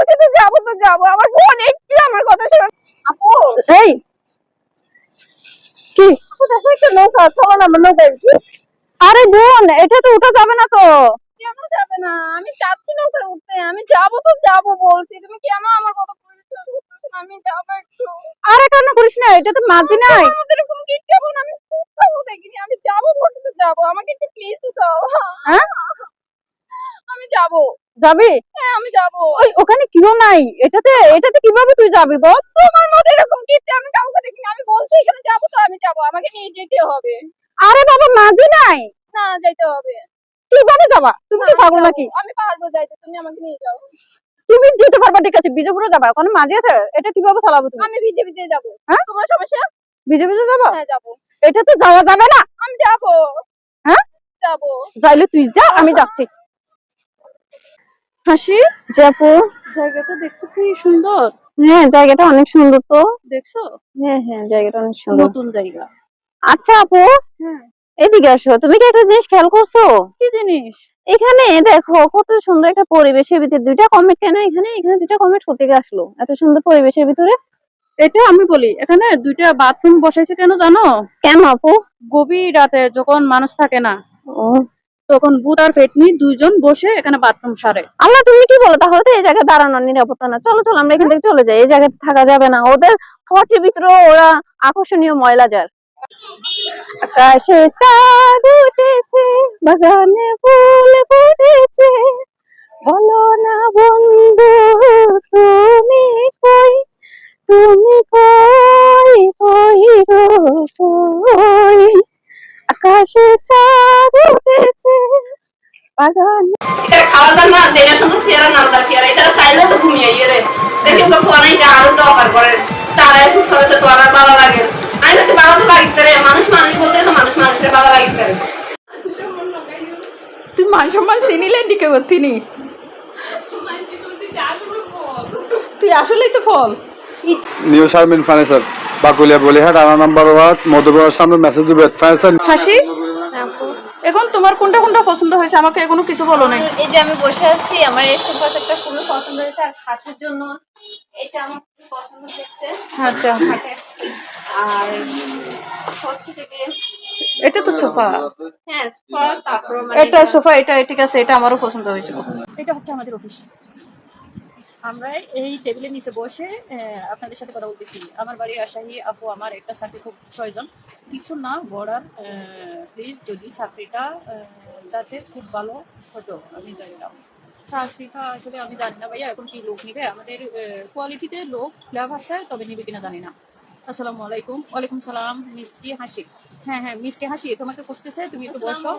বলছি তো যাবো আমার বোন একটু আমার কথা শোন। আপু এই কি আপু দেখো একটা নৌকা, চলো না আমরা নৌকায় উঠি। আরে বোন এটা তো উঠা যাবে না তো। কেন যাবে না? আমি চাচ্ছি নৌকায় উঠতে, আমি যাবো বলছি, তুমি কেন আমার কথা পরিচয় করতেছ না? আমি যাবো একটু। আরে কেন করিস না, এটা তো মাঝি নাই। আমাদের এরকম কিটটা বোন আমি কোথাও দেখিনি, আমি যাবো বলছি তো যাবো, আমাকে একটু প্লিজ দাও। হ্যাঁ আমি যাবো। যাবি? হ্যাঁ আমি যাবো। ওই ওখানে কেউ নাই, এটাতে কিভাবে তুই যাবি বল? তোমার মতো এরকম কিটটা আমি কাউকে দেখিনি, আমি বলছি এখানে যাবো তো আমি যাবো, আমাকে নিয়ে যেতে হবে। আরে বাবা মাঝি নাই। না যাইতে হবে। কিভাবে যাবা? তুমি কি পাগল নাকি? আমি পারবো যাইতে, তুমি আমাকে নিয়ে যাও। তুমি যেতে পারবা ঠিক আছে, বিজেপুরে যাবা, ওখানে মাঝি আছে, এটা কিভাবে চালাবো তুমি? আমি ভিজে যাবো। হ্যাঁ তোমার সমস্যা? ভিজে যাবো? হ্যাঁ যাবো। এটা তো যাওয়া যাবে না। আমি যাবো। হ্যাঁ যাবো। যাইলে তুই যা, আমি যাচ্ছি। হাসি যে আপু, জায়গাটা দেখছো কি সুন্দর? হ্যাঁ জায়গাটা অনেক সুন্দর তো। দেখছো? হ্যাঁ জায়গাটা অনেক সুন্দর, নতুন জায়গা। আচ্ছা আপু, হ্যাঁ এদিকে আসো, তুমি কি একটা জিনিস খেয়াল করছো? কি জিনিস? এখানে দেখো কত সুন্দর একটা পরিবেশের ভিতরে দুইটা কমেট কেন এখানে দুইটা কমেট কোথা থেকে আসলো এত সুন্দর পরিবেশের ভিতরে? এটা আমি বলি, এখানে দুইটা বাথরুম বসাইছে কেন জানো? কেন আপু? গভীর রাতে যখন মানুষ থাকে না, ও তখন ভূত আর পেতনি দুইজন বসে এখানে বাথরুম সারে। আল্লাহ তুমি কি বলো? তাহলে তো এই জায়গায় দাঁড়ানোর নিরাপত্তা না। চলো আমরা এখান থেকে চলে যাই, এই জায়গাতে থাকা যাবে না, ওদের ফটের ভিতরে ওরা আকর্ষণীয় ময়লা যার। আকাশে চাঁদ উঠেছে, বাগানে ফুল ফুটেছে, বলো না বন্ধু তুমি কই, তুমি কই কই গো কই, আকাশে চাঁদ উঠেছে বাগানে। এটা খাওয়া দাওয়া না, যেটা শুধু ফিয়ারা না তার ফিয়ারা, এটা চাইলেও তো ঘুমিয়ে গেলে দেখি ওকে ফোন এটা আরো তো অফার করে, তারা একটু সরে তো আর ভালো লাগে। আমি তো ভালো তো লাগতে রে, মানুষ বলতে তো মানুষের ভালো লাগতে রে। তুই মান সম্মান চিনিলেন দিকে তিনি, তুই আসলেই তো ফল। নিউ শারমিন ফার্নিচার, বাকুলিয়া বলিহাট, 8 নম্বর ওয়ার্ড, মধুপুরের সামনে মেসেজ দিবে ফার্নিচার। হাসি এখন তোমার কোনটা পছন্দ হয়েছে? আমাকে এখনো কিছু বলো নাই। এই যে আমি বসে আছি, আমার এই সোফা সেটটা খুবই পছন্দ হয়েছে, আর খাটের জন্য এটা আমার খুব পছন্দ হয়েছে। আচ্ছা খাটে আর হচ্ছে যে এটা তো সোফা। হ্যাঁ সোফা, তারপর মানে এটা সোফা, এটা ঠিক আছে, এটা আমারও পছন্দ হয়েছে। এটা হচ্ছে আমাদের অফিস, আমরা এই টেবিলের নিচে বসে আপনাদের সাথে কথা বলতেছি। আমার বাড়ির রাজশাহী আপু, আমার একটা চাকরি খুব প্রয়োজন, কিছু না বর্ডার, প্লিজ যদি চাকরিটা যাতে খুব ভালো হতো। আমি জানি না চাকরিটা, আসলে আমি জানি না ভাইয়া এখন কি লোক নিবে, আমাদের কোয়ালিটিতে লোক ফ্ল্যাভ আছে, তবে নিবে কিনা জানি না। আসসালামু আলাইকুম। ওয়ালাইকুম সালাম। মিষ্টি হাসি, হ্যাঁ মিষ্টি হাসি তোমাকে খুঁজতেছে, তুমি একটু বসো।